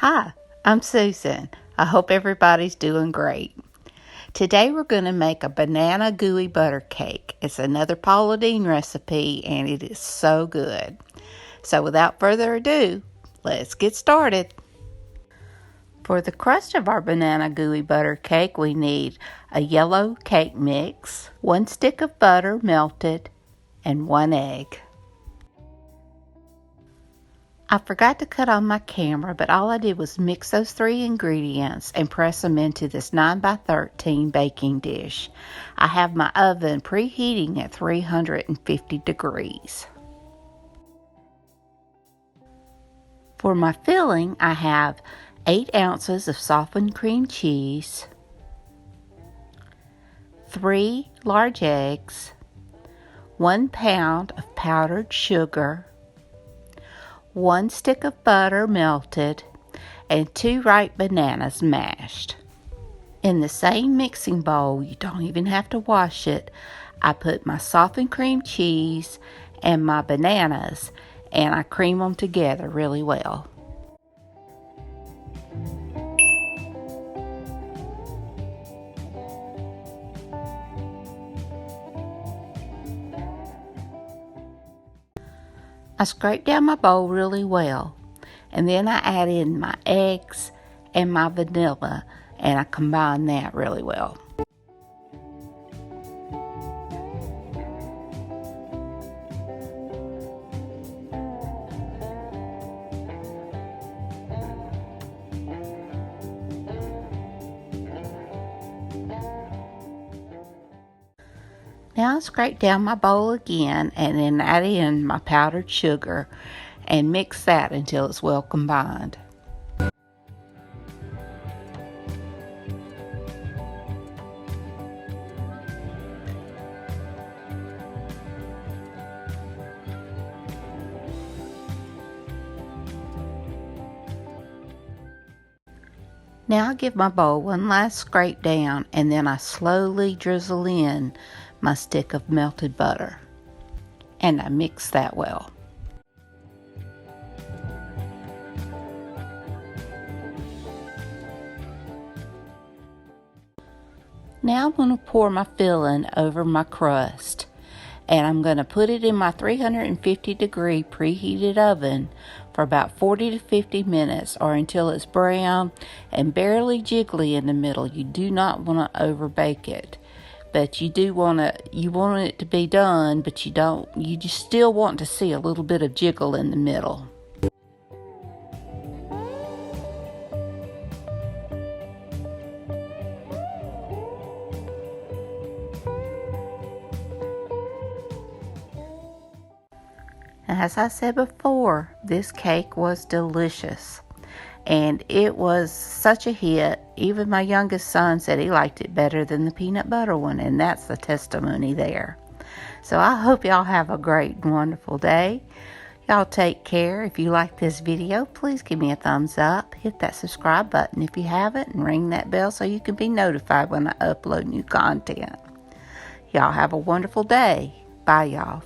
Hi, I'm Susan. I hope everybody's doing great. Today we're going to make a banana gooey butter cake. It's another Paula Deen recipe and it is so good. So without further ado, let's get started. For the crust of our banana gooey butter cake, we need a yellow cake mix, 1 stick of butter melted, and 1 egg. I forgot to cut on my camera, but all I did was mix those 3 ingredients and press them into this 9x13 baking dish. I have my oven preheating at 350 degrees. For my filling, I have 8 ounces of softened cream cheese, 3 large eggs, 1 pound of powdered sugar, 1 stick of butter melted, and 2 ripe bananas mashed. In the same mixing bowl, you don't even have to wash it, I put my softened cream cheese and my bananas, and I cream them together really well. I scrape down my bowl really well, and then I add in my eggs and my vanilla, and I combine that really well. Now I scrape down my bowl again and then add in my powdered sugar and mix that until it's well combined. Now I give my bowl one last scrape down and then I slowly drizzle in my stick of melted butter and I mix that well. Now I'm going to pour my filling over my crust and I'm going to put it in my 350 degree preheated oven for about 40 to 50 minutes or until it's brown and barely jiggly in the middle. You do not want to over bake it, but you want it to be done, but you just still want to see a little bit of jiggle in the middle. As I said before, this cake was delicious and it was such a hit. Even my youngest son said he liked it better than the peanut butter one, and that's the testimony there. So I hope y'all have a great and wonderful day. Y'all take care. If you like this video, please give me a thumbs up. Hit that subscribe button if you haven't and ring that bell so you can be notified when I upload new content. Y'all have a wonderful day. Bye, y'all.